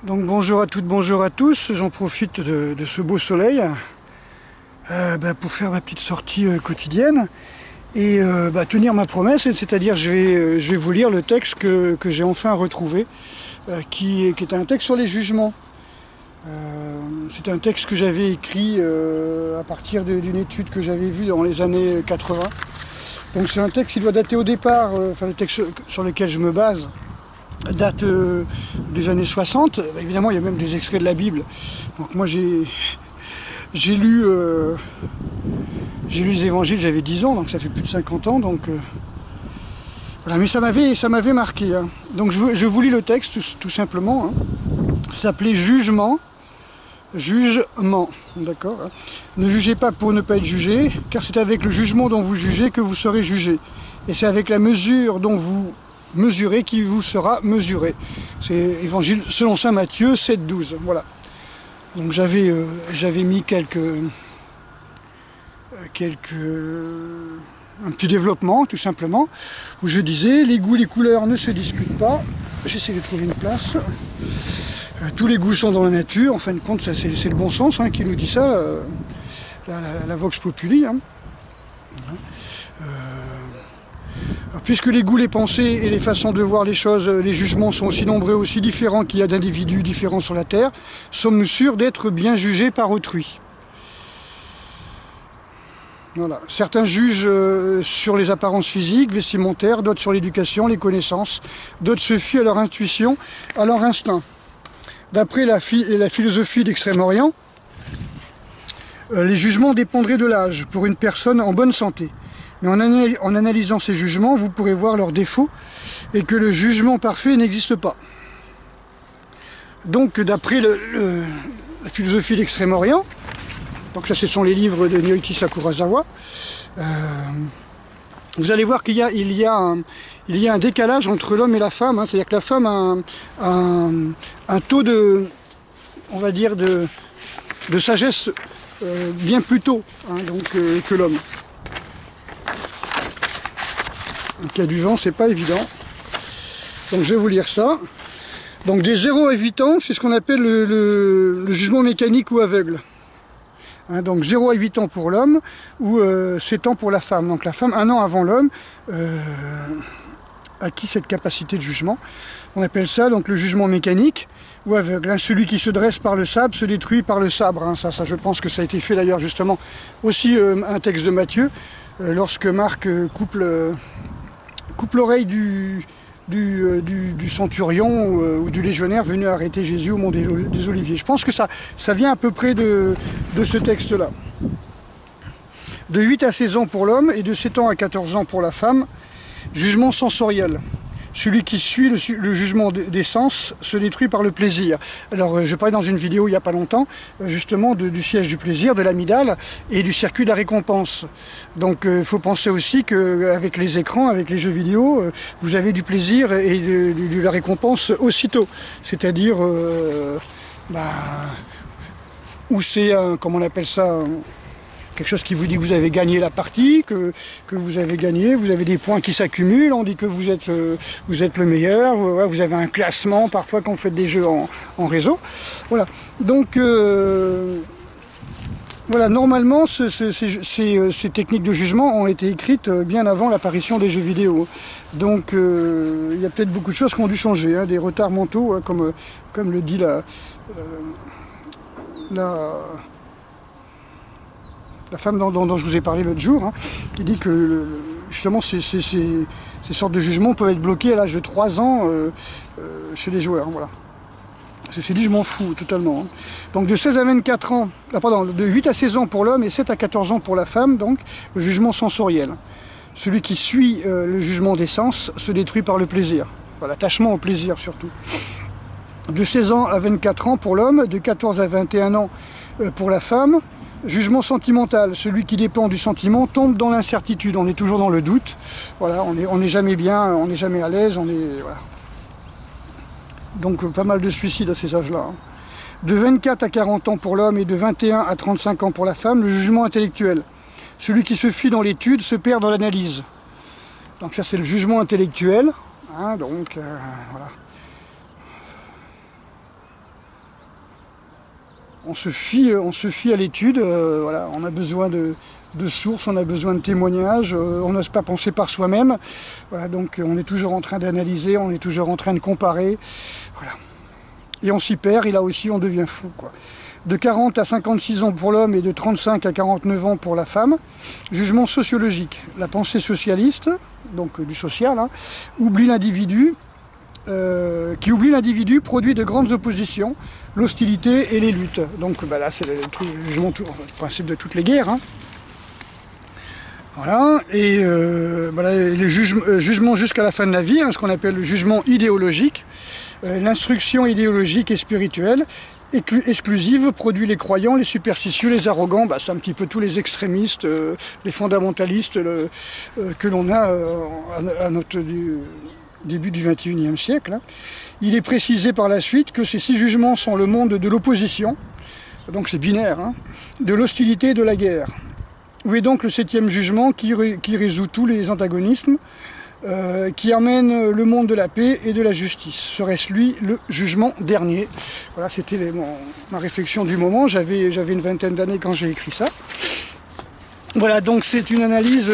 Donc bonjour à toutes, bonjour à tous, j'en profite de ce beau soleil pour faire ma petite sortie quotidienne et tenir ma promesse, c'est-à-dire je vais vous lire le texte que j'ai enfin retrouvé, qui est un texte sur les jugements. C'est un texte que j'avais écrit à partir d'une étude que j'avais vue dans les années 80. Donc c'est un texte qui doit dater au départ, le texte sur lequel je me base date des années 60. Évidemment, il y a même des extraits de la Bible. Donc moi, j'ai lu les évangiles, j'avais 10 ans, donc ça fait plus de 50 ans. Donc, voilà. Mais ça m'avait marqué. Hein. Donc je vous lis le texte, tout simplement. Hein. Ça s'appelait Jugement. Jugement, d'accord. Hein. Ne jugez pas pour ne pas être jugé, car c'est avec le jugement dont vous jugez que vous serez jugé. Et c'est avec la mesure dont vous mesurez qui vous sera mesuré. C'est Évangile selon saint Matthieu 7,12. Voilà. Donc j'avais mis un petit développement, tout simplement, où je disais les goûts, les couleurs ne se discutent pas. J'essaie de trouver une place. Tous les goûts sont dans la nature. En fin de compte, c'est le bon sens qui nous dit ça, la Vox Populi. Hein. Puisque les goûts, les pensées et les façons de voir les choses, les jugements sont aussi nombreux, aussi différents qu'il y a d'individus différents sur la Terre, sommes-nous sûrs d'être bien jugés par autrui? Voilà. Certains jugent sur les apparences physiques, vestimentaires, d'autres sur l'éducation, les connaissances, d'autres se fient à leur intuition, à leur instinct. D'après la philosophie d'Extrême-Orient, les jugements dépendraient de l'âge pour une personne en bonne santé. Mais en analysant ces jugements, vous pourrez voir leurs défauts et que le jugement parfait n'existe pas. Donc, d'après la philosophie d'Extrême-Orient, donc ça, ce sont les livres de Nyoichi Sakurazawa, vous allez voir qu'il y a un décalage entre l'homme et la femme. Hein, c'est-à-dire que la femme a un taux de, on va dire, de sagesse bien plus tôt que l'homme. Donc il y a du vent, c'est pas évident. Donc je vais vous lire ça. Donc des 0 à 8 ans, c'est ce qu'on appelle le jugement mécanique ou aveugle. Hein, donc 0 à 8 ans pour l'homme ou 7 ans pour la femme. Donc la femme, 1 an avant l'homme, acquis cette capacité de jugement. On appelle ça donc le jugement mécanique ou aveugle. Hein, celui qui se dresse par le sabre se détruit par le sabre. Hein, ça je pense que ça a été fait d'ailleurs justement aussi un texte de Matthieu, lorsque Marc coupe l'oreille du centurion ou du légionnaire venu arrêter Jésus au mont des Oliviers. Je pense que ça vient à peu près de ce texte-là. De 8 à 16 ans pour l'homme et de 7 ans à 14 ans pour la femme, jugement sensoriel. Celui qui suit le jugement des sens se détruit par le plaisir. Alors, je parlais dans une vidéo il n'y a pas longtemps, justement, du siège du plaisir, de l'amygdale et du circuit de la récompense. Donc, il faut penser aussi qu'avec les écrans, avec les jeux vidéo, vous avez du plaisir et de la récompense aussitôt. C'est-à-dire, où c'est, comment on appelle ça, quelque chose qui vous dit que vous avez gagné la partie, que vous avez gagné, vous avez des points qui s'accumulent, on dit que vous êtes le meilleur, vous avez un classement parfois quand vous faites des jeux en réseau. Voilà. Donc, voilà, normalement, ces techniques de jugement ont été écrites bien avant l'apparition des jeux vidéo. Donc, il y a peut-être beaucoup de choses qui ont dû changer, hein, des retards mentaux, hein, comme le dit la femme dont je vous ai parlé l'autre jour, hein, qui dit que justement ces sortes de jugements peuvent être bloqués à l'âge de 3 ans chez les joueurs. Voilà. C'est dit, je m'en fous totalement. Hein. Donc de 16 à 24 ans, de 8 à 16 ans pour l'homme et 7 à 14 ans pour la femme, donc le jugement sensoriel. Celui qui suit le jugement des sens se détruit par le plaisir. Enfin, l'attachement au plaisir surtout. De 16 ans à 24 ans pour l'homme, de 14 à 21 ans pour la femme. Jugement sentimental, celui qui dépend du sentiment tombe dans l'incertitude, on est toujours dans le doute, voilà, on n'est jamais bien, on n'est jamais à l'aise, voilà. Donc pas mal de suicides à ces âges-là. Hein. De 24 à 40 ans pour l'homme et de 21 à 35 ans pour la femme, le jugement intellectuel. Celui qui se fie dans l'étude se perd dans l'analyse. Donc ça c'est le jugement intellectuel, hein, donc voilà. on se fie à l'étude, voilà, on a besoin de sources, on a besoin de témoignages, on n'ose pas penser par soi-même, voilà, donc on est toujours en train d'analyser, on est toujours en train de comparer, voilà. Et on s'y perd, et là aussi on devient fou, quoi. De 40 à 56 ans pour l'homme et de 35 à 49 ans pour la femme. Jugement sociologique. La pensée socialiste, donc du social, hein, oublie l'individu, qui oublie l'individu, produit de grandes oppositions, l'hostilité et les luttes. Donc bah là c'est le jugement, le principe de toutes les guerres. Hein. Voilà, et voilà, les jugements jusqu'à la fin de la vie, hein, ce qu'on appelle le jugement idéologique, l'instruction idéologique et spirituelle, exclusive, produit les croyants, les superstitieux, les arrogants, bah, c'est un petit peu tous les extrémistes, les fondamentalistes que l'on a à notre début du XXIe siècle. Hein. Il est précisé par la suite que ces 6 jugements sont le monde de l'opposition, donc c'est binaire, hein, de l'hostilité et de la guerre. Où est donc le 7e jugement qui résout tous les antagonismes, qui amène le monde de la paix et de la justice? Serait-ce lui le jugement dernier? Voilà, c'était ma réflexion du moment. J'avais une vingtaine d'années quand j'ai écrit ça. Voilà, donc c'est une analyse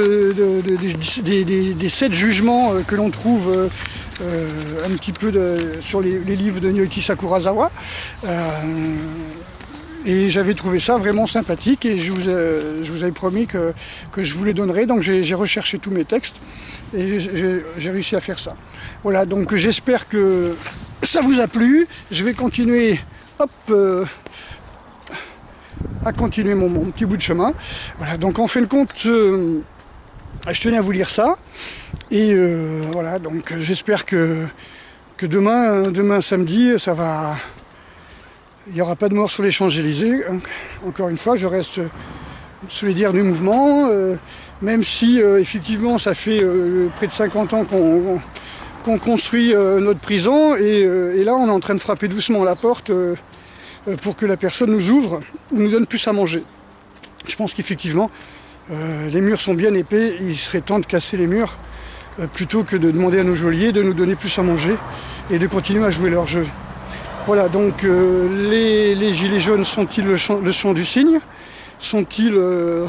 des 7 jugements que l'on trouve un petit peu sur les livres de Naoki Sakurazawa. Et j'avais trouvé ça vraiment sympathique et je vous avais promis que je vous les donnerais. Donc j'ai recherché tous mes textes et j'ai réussi à faire ça. Voilà, donc j'espère que ça vous a plu. Je vais continuer, à continuer mon petit bout de chemin. Voilà, donc en fin de compte, je tenais à vous lire ça. Et voilà, donc j'espère que demain samedi, ça va... Il n'y aura pas de mort sur les Champs-Élysées. Encore une fois, je reste solidaire du mouvement, même si effectivement ça fait près de 50 ans qu'on construit notre prison, et là on est en train de frapper doucement à la porte pour que la personne nous ouvre ou nous donne plus à manger. Je pense qu'effectivement les murs sont bien épais, il serait temps de casser les murs plutôt que de demander à nos geôliers de nous donner plus à manger et de continuer à jouer leur jeu. Voilà, donc les gilets jaunes sont-ils le son du cygne? Sont-ils le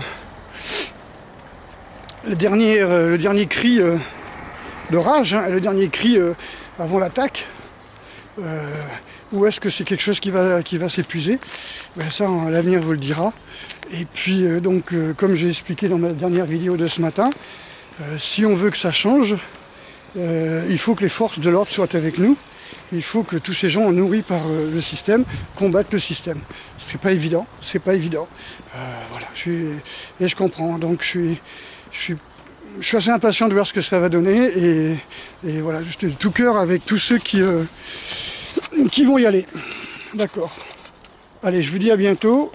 dernier cri de rage, hein, le dernier cri avant l'attaque? Ou est-ce que c'est quelque chose qui va s'épuiser? Ben ça, l'avenir vous le dira. Et puis, comme j'ai expliqué dans ma dernière vidéo de ce matin, si on veut que ça change, il faut que les forces de l'ordre soient avec nous. Il faut que tous ces gens nourris par le système combattent le système. C'est pas évident, c'est pas évident. Voilà, et je comprends. Donc je suis assez impatient de voir ce que ça va donner, et voilà, juste de tout cœur avec tous ceux qui vont y aller. D'accord. Allez, je vous dis à bientôt.